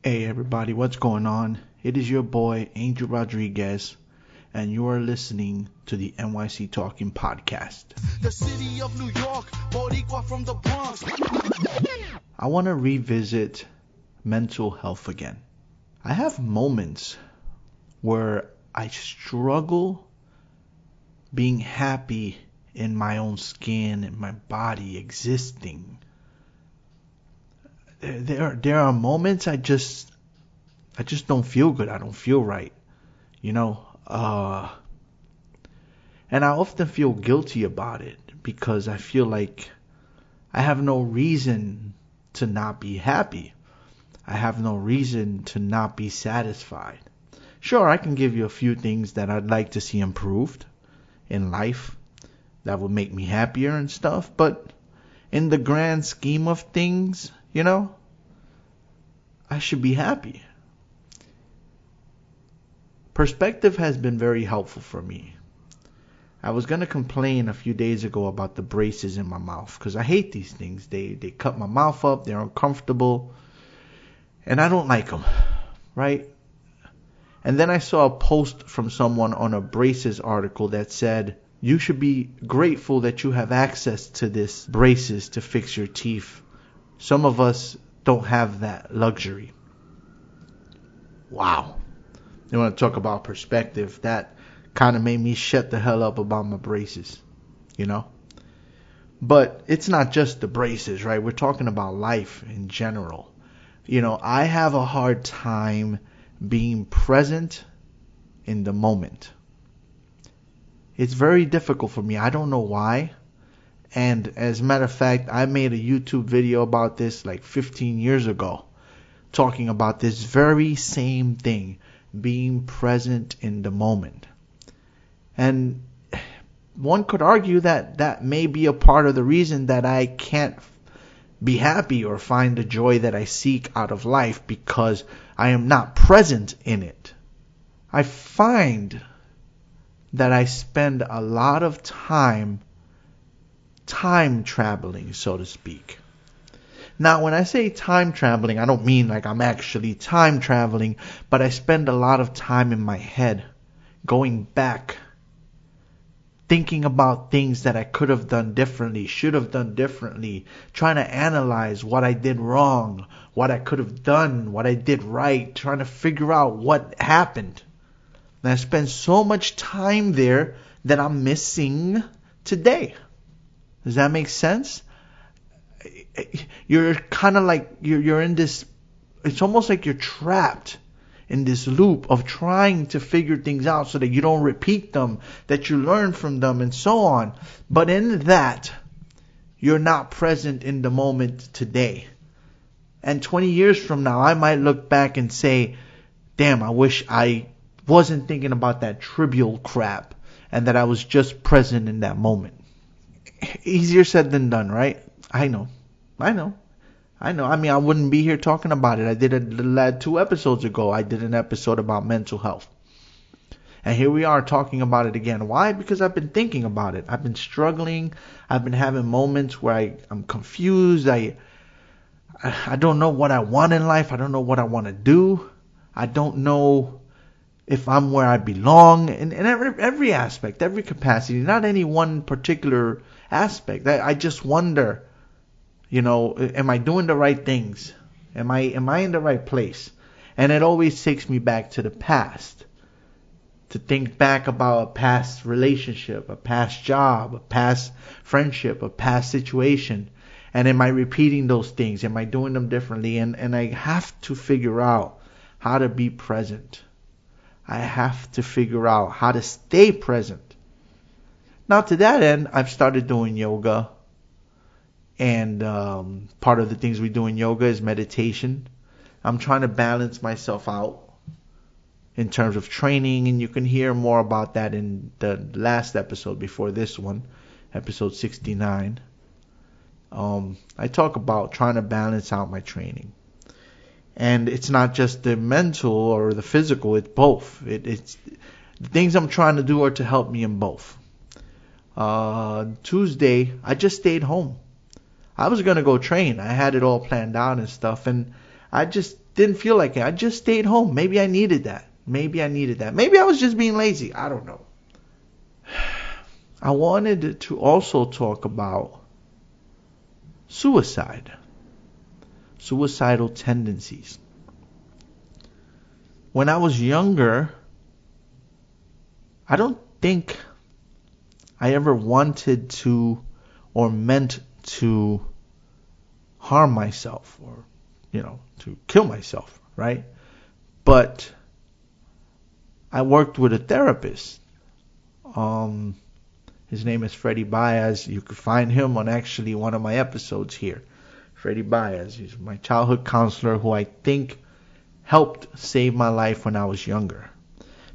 Hey everybody, what's going on? It is your boy Angel Rodriguez, and you are listening to the NYC Talking Podcast. The city of New York, Boricua from the Bronx. I want to revisit mental health again. I have moments where I struggle being happy in my own skin, in my body, existing. There are moments I just don't feel good. I don't feel right, and I often feel guilty about it because I feel like I have no reason to not be happy. I have no reason to not be satisfied. Sure, I can give you a few things that I'd like to see improved in life that would make me happier and stuff, but in the grand scheme of things, I should be happy. Perspective has been very helpful for me. I was going to complain a few days ago about the braces in my mouth because I hate these things. They cut my mouth up, they're uncomfortable, and I don't like them, right? And then I saw a post from someone on a braces article that said, you should be grateful that you have access to this braces to fix your teeth. Some of us don't have that luxury. Wow. You want to talk about perspective? That kind of made me shut the hell up about my braces, But it's not just the braces, right? We're talking about life in general. I have a hard time being present in the moment. It's very difficult for me. I don't know why. And as a matter of fact, I made a YouTube video about this like 15 years ago, talking about this very same thing, being present in the moment. And one could argue that that may be a part of the reason that I can't be happy or find the joy that I seek out of life, because I am not present in it. I find that I spend a lot of time traveling, so to speak. Now, when I say time traveling, I don't mean like I'm actually time traveling, but I spend a lot of time in my head, going back, thinking about things that I could have done differently, should have done differently, trying to analyze what I did wrong, what I could have done, what I did right, trying to figure out what happened. And I spend so much time there that I'm missing today. Does that make sense? You're kind of like, you're in this, it's almost like you're trapped in this loop of trying to figure things out so that you don't repeat them, that you learn from them, and so on. But in that, you're not present in the moment today. And 20 years from now, I might look back and say, damn, I wish I wasn't thinking about that trivial crap and that I was just present in that moment. Easier said than done, right? I know. I mean, I wouldn't be here talking about it. I did it 2 episodes ago. I did an episode about mental health. And here we are talking about it again. Why? Because I've been thinking about it. I've been struggling. I've been having moments where I'm confused. I don't know what I want in life. I don't know what I want to do. I don't know if I'm where I belong in every aspect, every capacity, not any one particular aspect. I just wonder, am I doing the right things? Am I in the right place? And it always takes me back to the past, to think back about a past relationship, a past job, a past friendship, a past situation. And am I repeating those things? Am I doing them differently? And I have to figure out how to be present. I have to figure out how to stay present. Now, to that end, I've started doing yoga. And part of the things we do in yoga is meditation. I'm trying to balance myself out in terms of training. And you can hear more about that in the last episode before this one, episode 69. I talk about trying to balance out my training. And it's not just the mental or the physical, it's both. It's the things I'm trying to do are to help me in both. Tuesday, I just stayed home. I was going to go train. I had it all planned out and stuff. And I just didn't feel like it. I just stayed home. Maybe I needed that. Maybe I was just being lazy. I don't know. I wanted to also talk about suicide. Suicidal tendencies. When I was younger, I don't think I ever wanted to or meant to harm myself or, to kill myself, right? But I worked with a therapist. His name is Freddie Baez. You can find him on actually one of my episodes here. Freddie Baez. He's my childhood counselor who I think helped save my life when I was younger.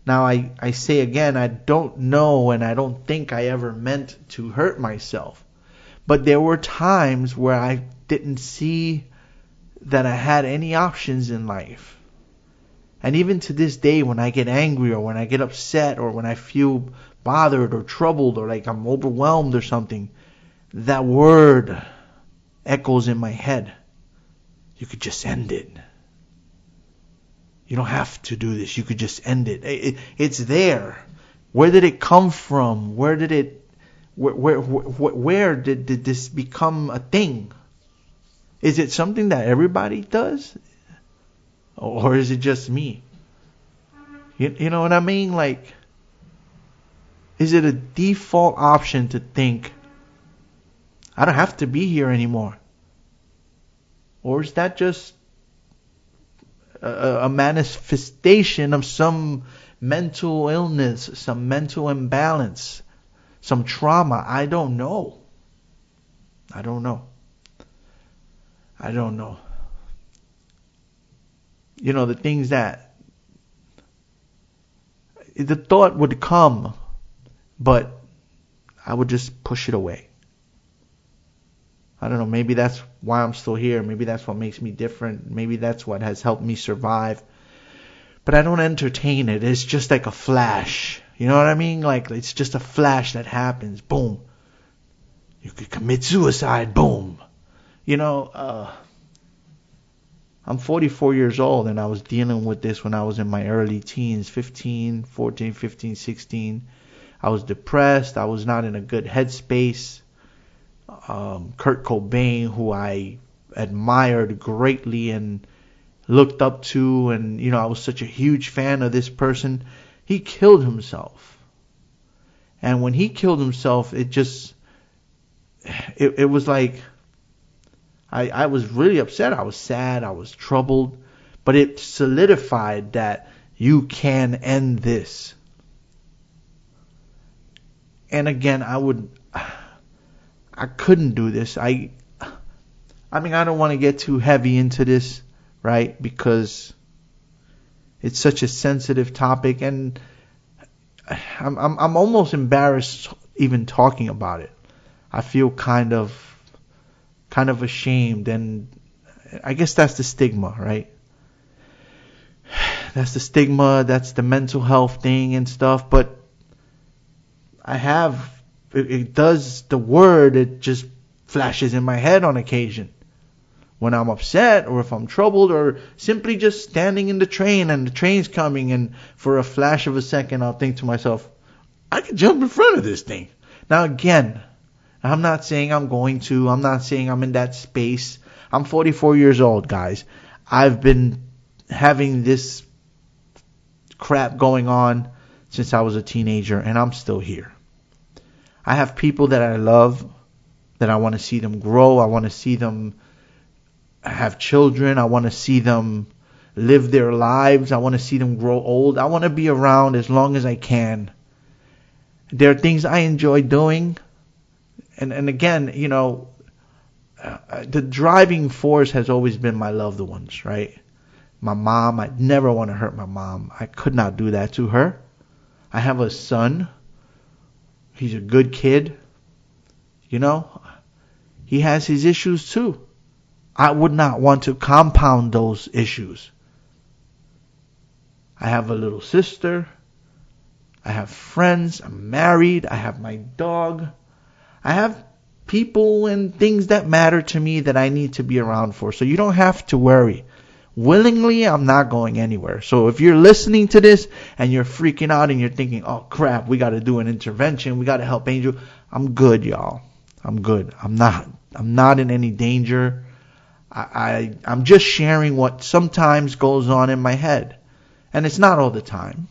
Now, I say again, I don't know and I don't think I ever meant to hurt myself. But there were times where I didn't see that I had any options in life. And even to this day, when I get angry or when I get upset or when I feel bothered or troubled or like I'm overwhelmed or something, that word echoes in my head. You could just end it. You don't have to do this. You could just end it. It's there. Where did it come from? Where did this become a thing? Is it something that everybody does? Or is it just me? You know what I mean? Like, is it a default option to think, I don't have to be here anymore? Or is that just a manifestation of some mental illness, some mental imbalance, some trauma? I don't know. The things that the thought would come, but I would just push it away. I don't know, maybe that's why I'm still here. Maybe that's what makes me different. Maybe that's what has helped me survive. But I don't entertain it. It's just like a flash. You know what I mean? Like, it's just a flash that happens. Boom. You could commit suicide. Boom. I'm 44 years old and I was dealing with this when I was in my early teens, 14, 15, 16. I was depressed. I was not in a good headspace. Kurt Cobain, who I admired greatly and looked up to, and I was such a huge fan of this person, he killed himself. And when he killed himself, it was like I was really upset. I was sad. I was troubled. But it solidified that you can end this. And again, I couldn't do this. I don't want to get too heavy into this, right? Because it's such a sensitive topic, and I'm almost embarrassed even talking about it. I feel kind of ashamed, and I guess that's the stigma, right? That's the stigma. That's the mental health thing and stuff. But it does the word, it just flashes in my head on occasion. When I'm upset or if I'm troubled or simply just standing in the train and the train's coming, and for a flash of a second I'll think to myself, I could jump in front of this thing. Now again, I'm not saying I'm going to. I'm not saying I'm in that space. I'm 44 years old, guys. I've been having this crap going on since I was a teenager, and I'm still here. I have people that I love, that I want to see them grow. I want to see them have children. I want to see them live their lives. I want to see them grow old. I want to be around as long as I can. There are things I enjoy doing. And again, the driving force has always been my loved ones, right? My mom, I'd never want to hurt my mom. I could not do that to her. I have a son. He's a good kid. He has his issues too. I would not want to compound those issues. I have a little sister. I have friends. I'm married. I have my dog. I have people and things that matter to me that I need to be around for. So you don't have to worry Willingly, I'm not going anywhere. So if you're listening to this and you're freaking out and you're thinking, oh crap, we got to do an intervention, we got to help Angel, I'm good, y'all. I'm good. I'm not in any danger. I'm just sharing what sometimes goes on in my head. And it's not all the time.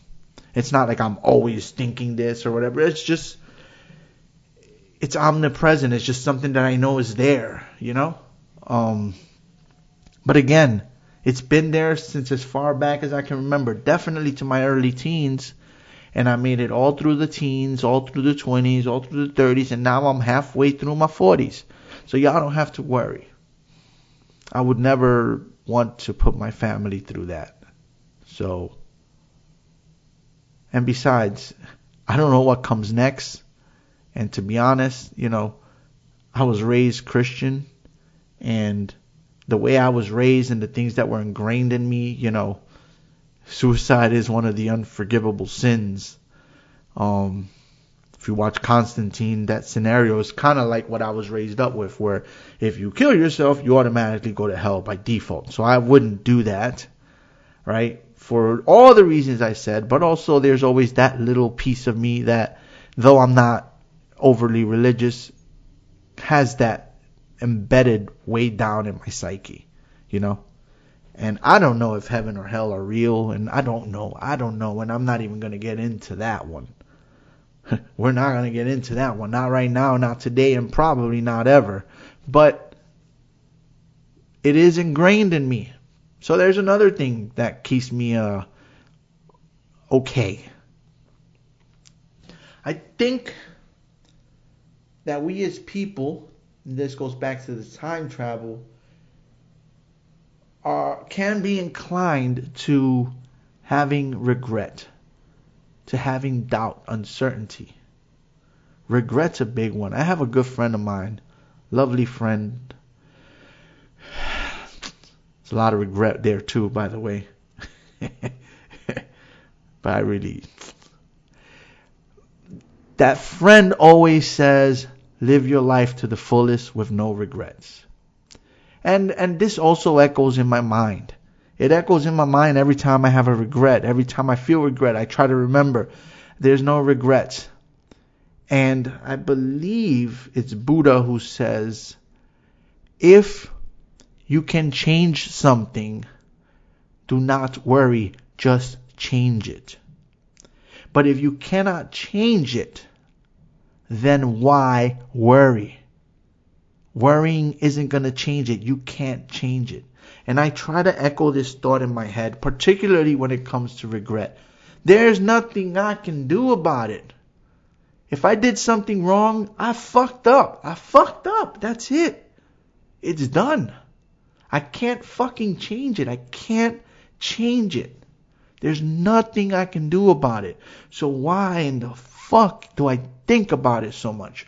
It's not like I'm always thinking this or whatever. It's omnipresent. It's just something that I know is there, you know? But again, it's been there since as far back as I can remember. Definitely to my early teens. And I made it all through the teens, all through the 20s, all through the 30s. And now I'm halfway through my 40s. So y'all don't have to worry. I would never want to put my family through that. So, and besides, I don't know what comes next. And to be honest, you know, I was raised Christian. And the way I was raised and the things that were ingrained in me, you know, suicide is one of the unforgivable sins. If you watch Constantine, that scenario is kind of like what I was raised up with, where if you kill yourself, you automatically go to hell by default. So I wouldn't do that, right? For all the reasons I said, but also there's always that little piece of me that, though I'm not overly religious, has that embedded way down in my psyche, you know? And I don't know if heaven or hell are real, and I don't know, and I'm not even going to get into that one. We're not going to get into that one, not right now, not today, and probably not ever. But it is ingrained in me. So there's another thing that keeps me okay. I think that we as people, and this goes back to the time travel, can be inclined to having regret, to having doubt, uncertainty. Regret's a big one. I have a good friend of mine, lovely friend. There's a lot of regret there too, by the way. But that friend always says, live your life to the fullest with no regrets. And this also echoes in my mind. It echoes in my mind every time I have a regret. Every time I feel regret, I try to remember there's no regrets. And I believe it's Buddha who says, if you can change something, do not worry, just change it. But if you cannot change it, then why worry? Worrying isn't going to change it. You can't change it. And I try to echo this thought in my head, particularly when it comes to regret. There's nothing I can do about it. If I did something wrong, I fucked up. That's it. It's done. I can't fucking change it. I can't change it. There's nothing I can do about it. So why in the fuck do I think about it so much?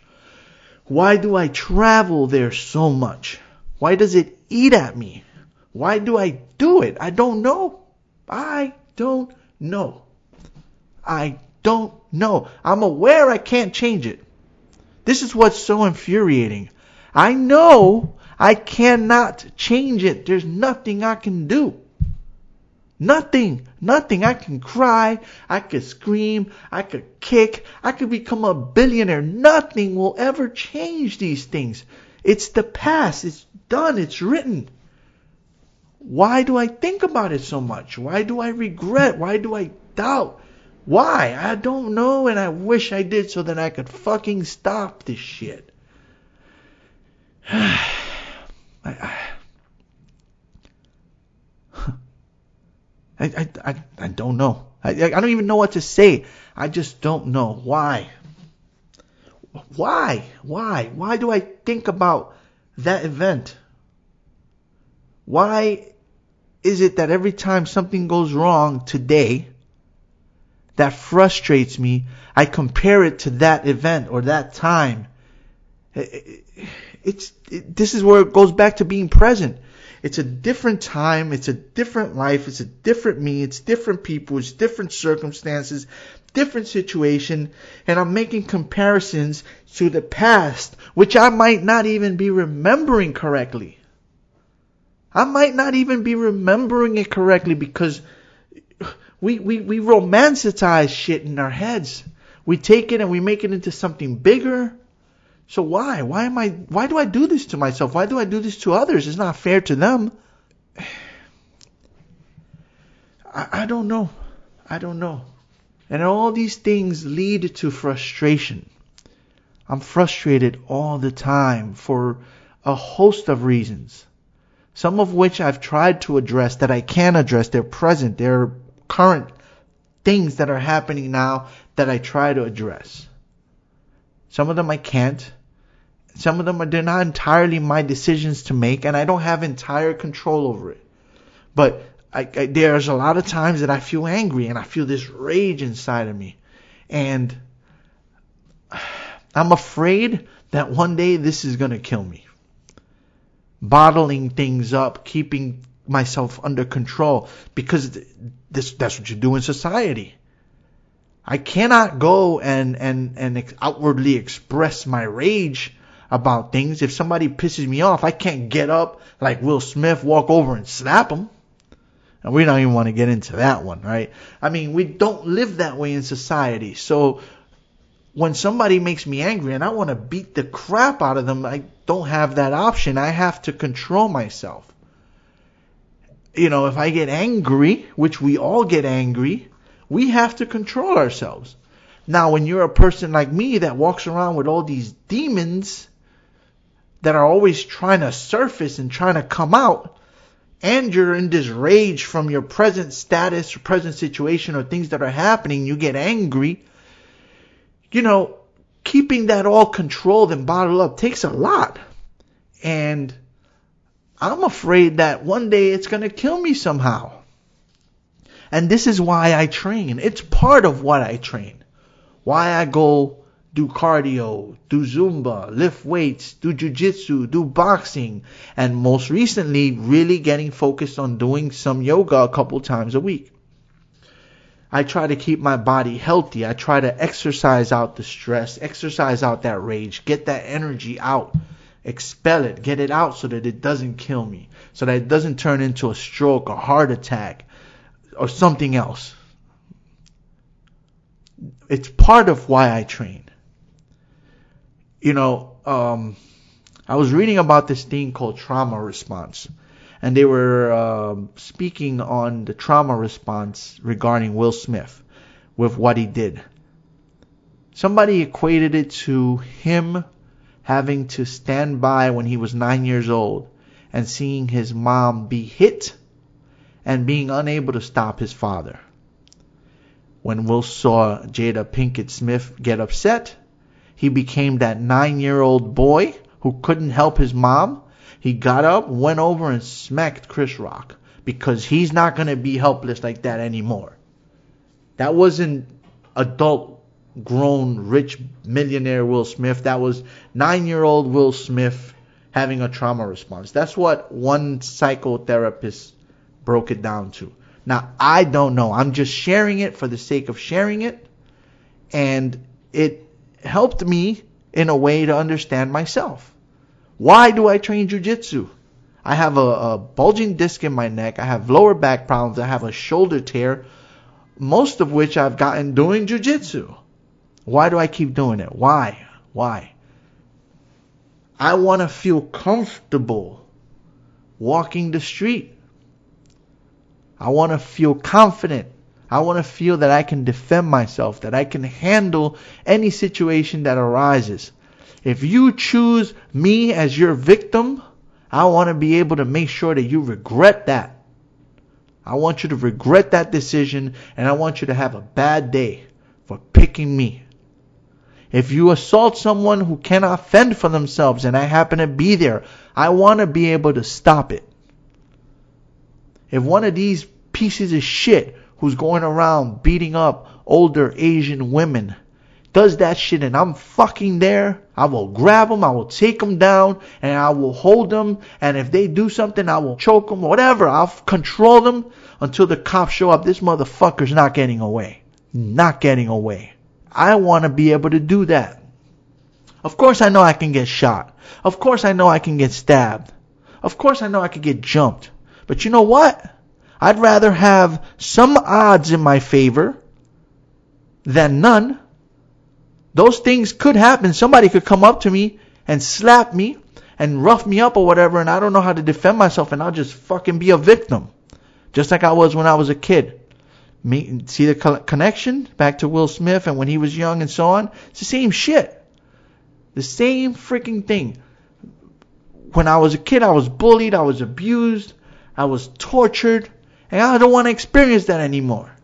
Why do I travel there so much? Why does it eat at me? Why do I do it? I don't know. I don't know. I'm aware I can't change it. This is what's so infuriating. I know I cannot change it. There's nothing I can do. Nothing. I can cry. I could scream. I could kick. I could become a billionaire. Nothing will ever change these things. It's the past. It's done. It's written. Why do I think about it so much? Why do I regret? Why do I doubt? Why? I don't know, and I wish I did so that I could fucking stop this shit. I don't know. I don't even know what to say. I just don't know. Why? Why do I think about that event? Why is it that every time something goes wrong today that frustrates me, I compare it to that event or that time? This is where it goes back to being present. It's a different time, it's a different life, it's a different me, it's different people, it's different circumstances, different situation, and I'm making comparisons to the past, which I might not even be remembering correctly. I might not even be remembering it correctly because we romanticize shit in our heads. We take it and we make it into something bigger. So why? Why do I do this to myself? Why do I do this to others? It's not fair to them. I don't know. I don't know. And all these things lead to frustration. I'm frustrated all the time for a host of reasons. Some of which I've tried to address that I can address. They're present. They're current things that are happening now that I try to address. Some of them I can't. Some of them they're not entirely my decisions to make, and I don't have entire control over it. But there's a lot of times that I feel angry and I feel this rage inside of me. And I'm afraid that one day this is going to kill me. Bottling things up, keeping myself under control, because that's what you do in society. I cannot go and outwardly express my rage about things. If somebody pisses me off, I can't get up like Will Smith, walk over and slap him. And we don't even want to get into that one, right? I mean, we don't live that way in society. So when somebody makes me angry and I want to beat the crap out of them, I don't have that option. I have to control myself. You know, if I get angry, which we all get angry, we have to control ourselves. Now, when you're a person like me that walks around with all these demons that are always trying to surface and trying to come out, and you're in this rage from your present status or present situation or things that are happening, you get angry. You know, keeping that all controlled and bottled up takes a lot. And I'm afraid that one day it's going to kill me somehow. And this is why I train. It's part of what I train. Why I go do cardio, do Zumba, lift weights, do jiu-jitsu, do boxing, and most recently really getting focused on doing some yoga a couple times a week. I try to keep my body healthy. I try to exercise out the stress, exercise out that rage, get that energy out, expel it, get it out so that it doesn't kill me, so that it doesn't turn into a stroke, a heart attack, or something else. It's part of why I train. You know, I was reading about this thing called trauma response. And they were speaking on the trauma response regarding Will Smith with what he did. Somebody equated it to him having to stand by when he was 9 years old and seeing his mom be hit and being unable to stop his father. When Will saw Jada Pinkett Smith get upset, he became that 9-year-old boy who couldn't help his mom. He got up, went over and smacked Chris Rock because he's not going to be helpless like that anymore. That wasn't adult, grown, rich, millionaire Will Smith. That was 9-year-old Will Smith having a trauma response. That's what one psychotherapist broke it down to. Now, I don't know. I'm just sharing it for the sake of sharing it. And it helped me in a way to understand myself. Why do I train jiu-jitsu? I have a bulging disc in my neck. I have lower back problems. I have a shoulder tear, most of which I've gotten doing jiu-jitsu. Why do I keep doing it? Why? I want to feel comfortable walking the street. I want to feel confident. I want to feel that I can defend myself, that I can handle any situation that arises. If you choose me as your victim, I want to be able to make sure that you regret that. I want you to regret that decision, and I want you to have a bad day for picking me. If you assault someone who cannot fend for themselves and I happen to be there, I want to be able to stop it. If one of these pieces of shit who's going around beating up older Asian women does that shit and I'm fucking there, I will grab them, I will take them down, and I will hold them, and if they do something, I will choke them, whatever. I'll control them until the cops show up. This motherfucker's not getting away. Not getting away. I want to be able to do that. Of course I know I can get shot. Of course I know I can get stabbed. Of course I know I can get jumped. But you know what? I'd rather have some odds in my favor than none. Those things could happen. Somebody could come up to me and slap me and rough me up or whatever, and I don't know how to defend myself, and I'll just fucking be a victim. Just like I was when I was a kid. See the connection back to Will Smith and when he was young and so on? It's the same shit. The same freaking thing. When I was a kid, I was bullied, I was abused, I was tortured, and I don't want to experience that anymore.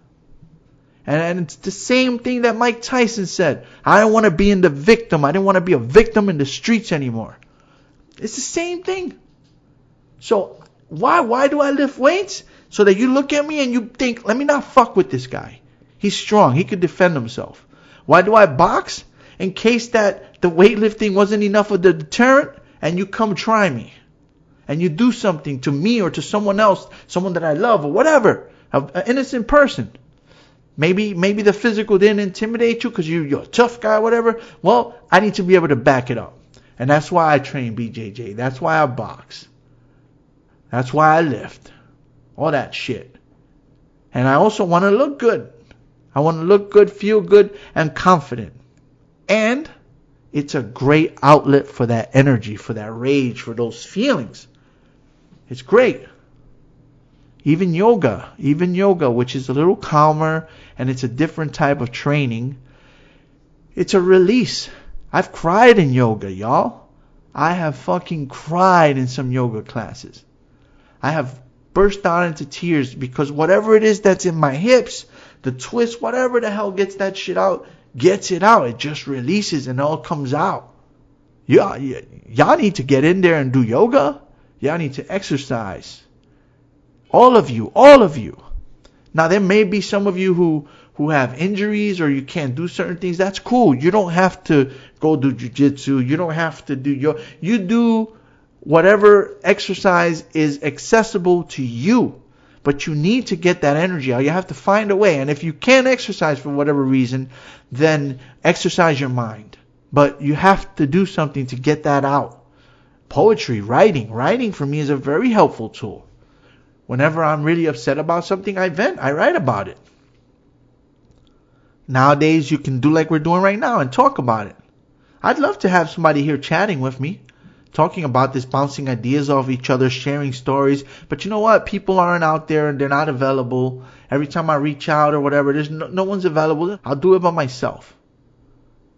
And it's the same thing that Mike Tyson said. I don't want to be in the victim. I didn't want to be a victim in the streets anymore. It's the same thing. So why do I lift weights? So that you look at me and you think, let me not fuck with this guy. He's strong. He could defend himself. Why do I box? In case that the weightlifting wasn't enough of the deterrent and you come try me. And you do something to me or to someone else, someone that I love or whatever, an innocent person. Maybe the physical didn't intimidate you because you're a tough guy or whatever. Well, I need to be able to back it up. And that's why I train BJJ. That's why I box. That's why I lift. All that shit. And I also want to look good. I want to look good, feel good, and confident. And it's a great outlet for that energy, for that rage, for those feelings. It's great. Even yoga, which is a little calmer and it's a different type of training. It's a release. I've cried in yoga, y'all. I have fucking cried in some yoga classes. I have burst out into tears because whatever it is that's in my hips, the twist, whatever the hell gets that shit out, gets it out. It just releases and all comes out. Y'all need to get in there and do yoga. Y'all need to exercise. All of you. Now there may be some of you who have injuries or you can't do certain things. That's cool. You don't have to go do jujitsu. You don't have to do yoga. You do whatever exercise is accessible to you. But you need to get that energy out. You have to find a way. And if you can't exercise for whatever reason, then exercise your mind. But you have to do something to get that out. Poetry, writing. Writing for me is a very helpful tool. Whenever I'm really upset about something, I vent. I write about it. Nowadays, you can do like we're doing right now and talk about it. I'd love to have somebody here chatting with me, talking about this, bouncing ideas off each other, sharing stories. But you know what? People aren't out there and they're not available. Every time I reach out or whatever, there's no one's available. I'll do it by myself.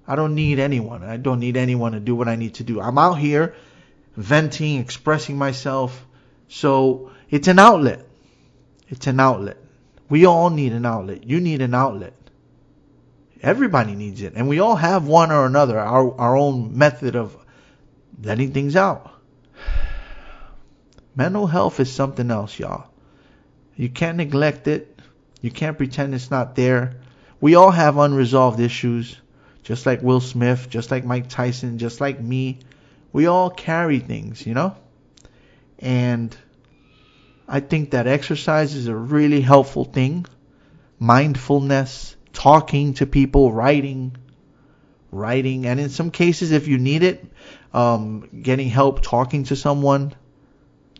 I don't need anyone. I don't need anyone to do what I need to do. I'm out here venting, expressing myself. So it's an outlet. It's an outlet. We all need an outlet. You need an outlet. Everybody needs it. And we all have one or another, our own method of letting things out. Mental health is something else, y'all. You can't neglect it. You can't pretend it's not there. We all have unresolved issues. Just like Will Smith, just like Mike Tyson, just like me. We all carry things, you know? And I think that exercise is a really helpful thing. Mindfulness, talking to people, writing. And in some cases, if you need it, getting help, talking to someone,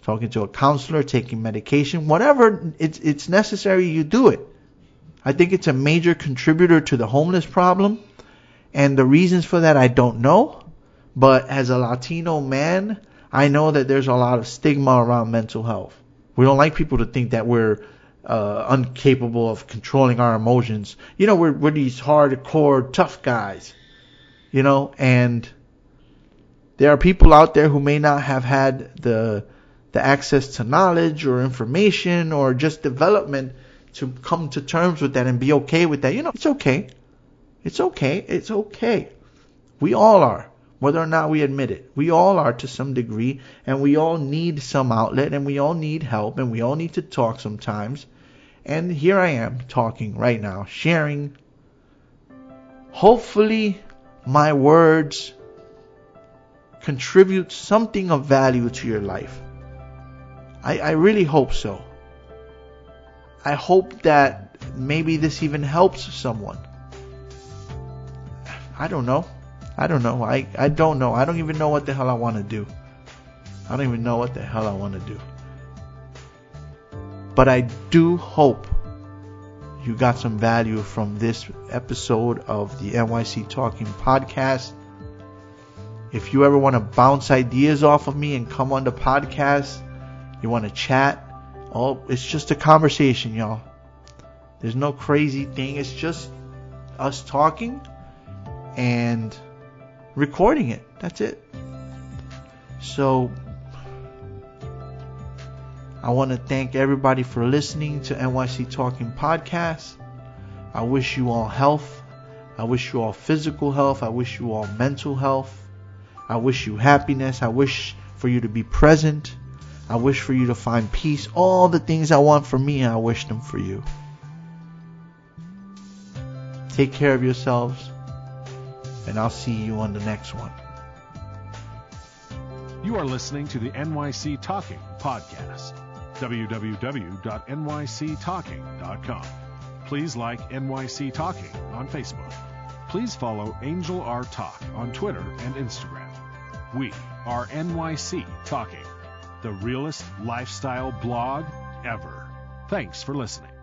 talking to a counselor, taking medication, whatever it's necessary, you do it. I think it's a major contributor to the homeless problem. And the reasons for that, I don't know. But as a Latino man, I know that there's a lot of stigma around mental health. We don't like people to think that we're incapable of controlling our emotions. You know, we're these hardcore, tough guys. You know, and there are people out there who may not have had the access to knowledge or information or just development to come to terms with that and be okay with that. You know, it's okay. It's okay. It's okay. We all are, whether or not we admit it. We all are to some degree, and we all need some outlet, and we all need help, and we all need to talk sometimes. And here I am talking right now, sharing. Hopefully, my words contribute something of value to your life. I really hope so. I hope that maybe this even helps someone. I don't know. I don't know. I don't even know what the hell I want to do. But I do hope you got some value from this episode of the NYC Talking podcast. If you ever want to bounce ideas off of me and come on the podcast, you want to chat, it's just a conversation, y'all. There's no crazy thing. It's just us talking and recording it. That's it. So I want to thank everybody for listening to NYC Talking Podcast. I wish you all health. I wish you all physical health. I wish you all mental health. I wish you happiness. I wish for you to be present. I wish for you to find peace. All the things I want for me, I wish them for you. Take care of yourselves, and I'll see you on the next one. You are listening to the NYC Talking Podcast. www.nyctalking.com. Please like NYC Talking on Facebook. Please follow Angel R Talk on Twitter and Instagram. We are NYC Talking, the realest lifestyle blog ever. Thanks for listening.